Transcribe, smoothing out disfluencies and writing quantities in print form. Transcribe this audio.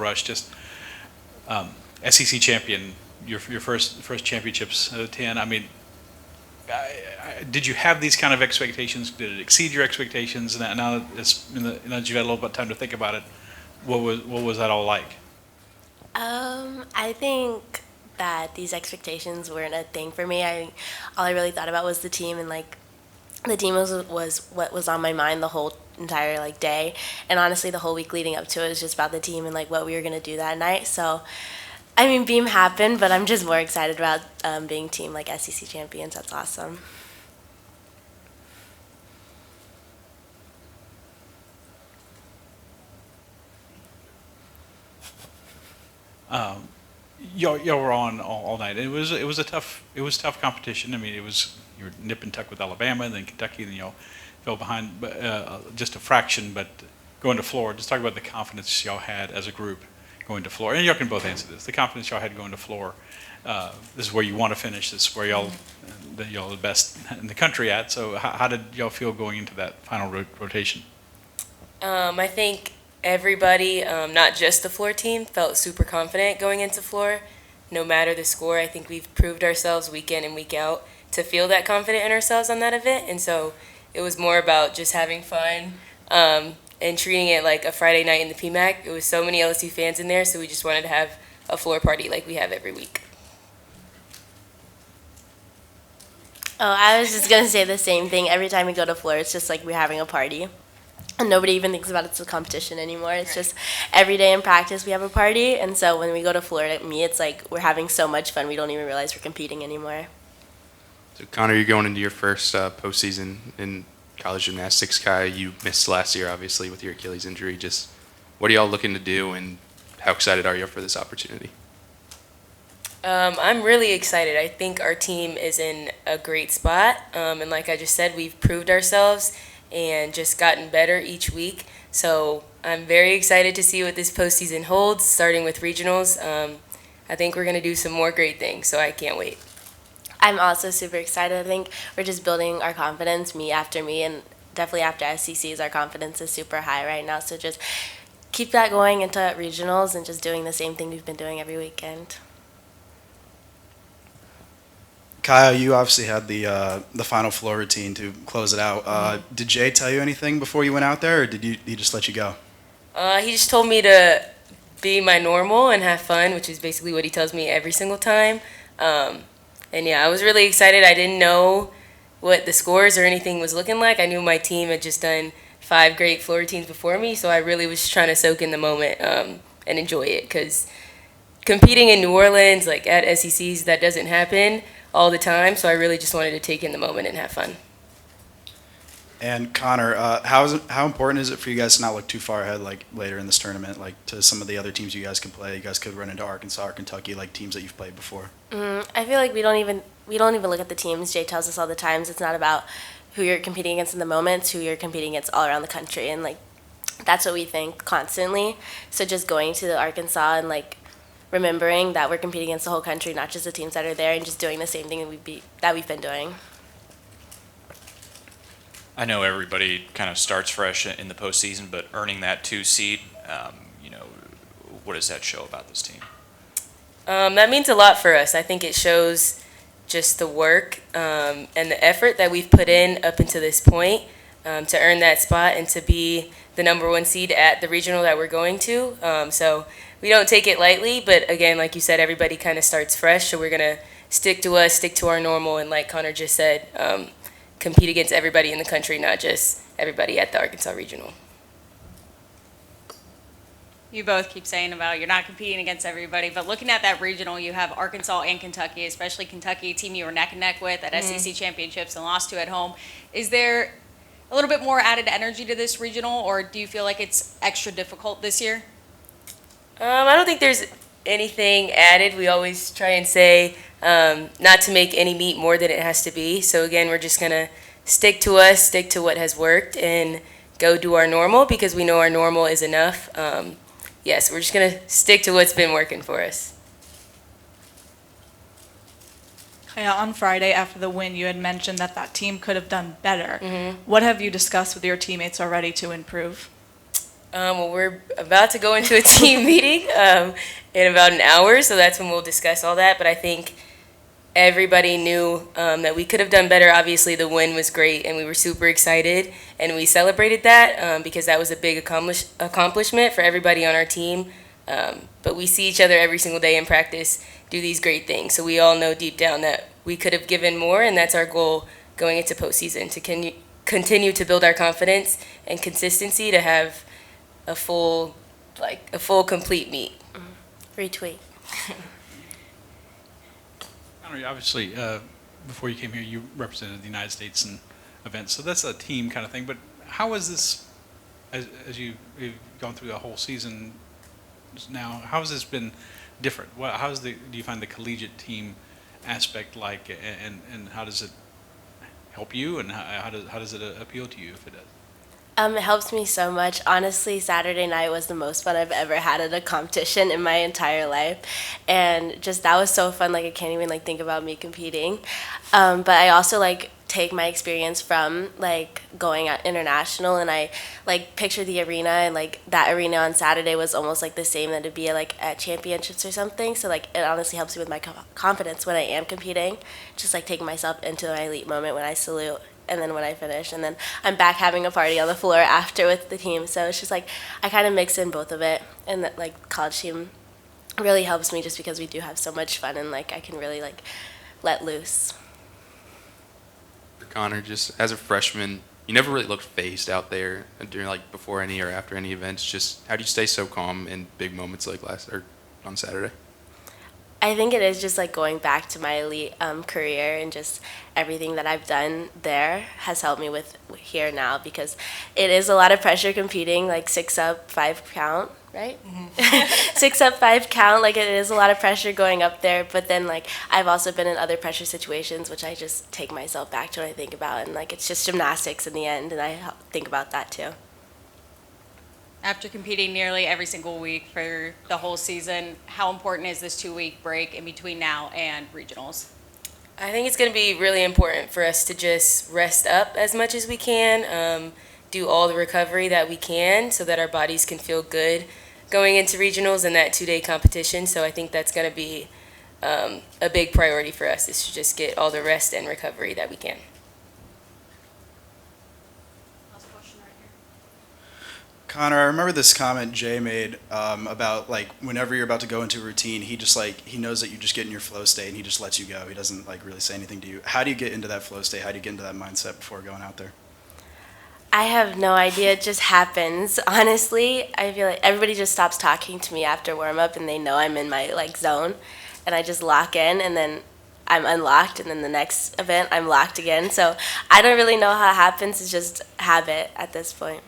rush. Just SEC champion, your first championships out of 10. I mean, did you have these kind of expectations? Did it exceed your expectations? And now that you've had a little bit of time to think about it, what was that all like? I think that these expectations weren't a thing for me. All I really thought about was the team, and like the team was what was on my mind the whole entire like day, and honestly the whole week leading up to it was just about the team and like what we were gonna do that night. So I mean, Beam happened, but I'm just more excited about being team like SEC champions. That's awesome. Y'all were on all night. It was tough competition. I mean, you were nip and tuck with Alabama, and then Kentucky, and then y'all fell behind, but just a fraction. But going to Florida, just talk about the confidence y'all had as a group going to Florida, and y'all can both answer this. The confidence y'all had going to Florida. This is where you want to finish. This is where y'all are the best in the country at. So how did y'all feel going into that final rotation? I think everybody, not just the floor team, felt super confident going into floor. No matter the score, I think we've proved ourselves week in and week out to feel that confident in ourselves on that event. And so it was more about just having fun and treating it like a Friday night in the PMAC. It was so many LSU fans in there, so we just wanted to have a floor party like we have every week. Oh, I was just gonna say the same thing. Every time we go to floor, it's just like we're having a party. And nobody even thinks about it as a competition anymore. It's just every day in practice we have a party, and so when we go to Florida, to me, it's like we're having so much fun we don't even realize we're competing anymore. So Konnor, you're going into your first postseason in college gymnastics. Kiya, you missed last year, obviously, with your Achilles injury. Just what are y'all looking to do, and how excited are you for this opportunity? I'm really excited. I think our team is in a great spot, and like I just said, we've proved ourselves and just gotten better each week. So I'm very excited to see what this postseason holds, starting with regionals. I think we're going to do some more great things, so I can't wait. I'm also super excited. I think we're just building our confidence, me after me, and definitely after SCCs, our confidence is super high right now. So just keep that going into regionals and just doing the same thing we've been doing every weekend. Kiya, you obviously had the final floor routine to close it out. Did Jay tell you anything before you went out there, or did he just let you go? He just told me to be my normal and have fun, which is basically what he tells me every single time. And yeah, I was really excited. I didn't know what the scores or anything was looking like. I knew my team had just done 5 great floor routines before me, so I really was trying to soak in the moment and enjoy it, because competing in New Orleans, like at SECs, that doesn't happen all the time, so I really just wanted to take in the moment and have fun. And Konnor, how important is it for you guys to not look too far ahead, like later in this tournament, like to some of the other teams you guys can play? You guys could run into Arkansas or Kentucky, like teams that you've played before. I feel like we don't even look at the teams. Jay tells us all the times it's not about who you're competing against in the moment, it's who you're competing against all around the country, and like that's what we think constantly. So just going to the Arkansas and like remembering that we're competing against the whole country, not just the teams that are there, and just doing the same thing that we've been doing. I know everybody kind of starts fresh in the postseason, but earning that 2 seed, what does that show about this team? That means a lot for us. I think it shows just the work and the effort that we've put in up until this point to earn that spot and to be the number 1 seed at the regional that we're going to. So we don't take it lightly, but again, like you said, everybody kind of starts fresh, so we're going to stick to us, stick to our normal, and like Konnor just said, compete against everybody in the country, not just everybody at the Arkansas Regional. You both keep saying about you're not competing against everybody, but looking at that regional, you have Arkansas and Kentucky, especially Kentucky, a team you were neck and neck with at SEC Championships and lost to at home. Is there a little bit more added energy to this regional, or do you feel like it's extra difficult this year? I don't think there's anything added. We always try and say not to make any meat more than it has to be. So again, we're just going to stick to us, stick to what has worked, and go do our normal, because we know our normal is enough. Yes, we're just going to stick to what's been working for us. Yeah, on Friday after the win, you had mentioned that team could have done better. What have you discussed with your teammates already to improve? Well, we're about to go into a team meeting in about an hour, so that's when we'll discuss all that. But I think everybody knew that we could have done better. Obviously, the win was great, and we were super excited, and we celebrated that because that was a big accomplishment for everybody on our team. But we see each other every single day in practice do these great things, so we all know deep down that we could have given more, and that's our goal going into postseason, to continue to build our confidence and consistency to have a full complete meet. Retweet. Konnor, obviously, before you came here, you represented the United States in events, so that's a team kind of thing. But how is this, as you've gone through the whole season now, how has this been different? Do you find the collegiate team aspect like, and how does it help you, and how does it appeal to you if it does? It helps me so much. Honestly, Saturday night was the most fun I've ever had at a competition in my entire life. And just that was so fun. Like, I can't even think about me competing. But I also take my experience from going out international, and I picture the arena, and that arena on Saturday was almost the same that it'd be at championships or something. So it honestly helps me with my confidence when I am competing. Just taking myself into my elite moment when I salute, and then when I finish, and then I'm back having a party on the floor after with the team. So it's just I kind of mix in both of it, and that college team really helps me just because we do have so much fun, and I can really let loose. For Konnor, just as a freshman, you never really looked phased out there during before any or after any events. Just how do you stay so calm in big moments like on Saturday? I think it is just going back to my elite career, and just everything that I've done there has helped me with here now, because it is a lot of pressure competing 6 up, 5 count, right? Mm-hmm. 6 up, 5 count. It is a lot of pressure going up there, but then I've also been in other pressure situations, which I just take myself back to when I think about, and it's just gymnastics in the end, and I think about that too. After competing nearly every single week for the whole season, how important is this 2-week break in between now and regionals? I think it's going to be really important for us to just rest up as much as we can, do all the recovery that we can so that our bodies can feel good going into regionals and that 2-day competition. So I think that's going to be a big priority for us, is to just get all the rest and recovery that we can. Konnor, I remember this comment Jay made about whenever you're about to go into a routine, he just he knows that you just get in your flow state, and he just lets you go. He doesn't really say anything to you. How do you get into that flow state? How do you get into that mindset before going out there? I have no idea. It just happens. Honestly, I feel everybody just stops talking to me after warm up, and they know I'm in my zone, and I just lock in, and then I'm unlocked, and then the next event I'm locked again. So I don't really know how it happens. It's just habit at this point.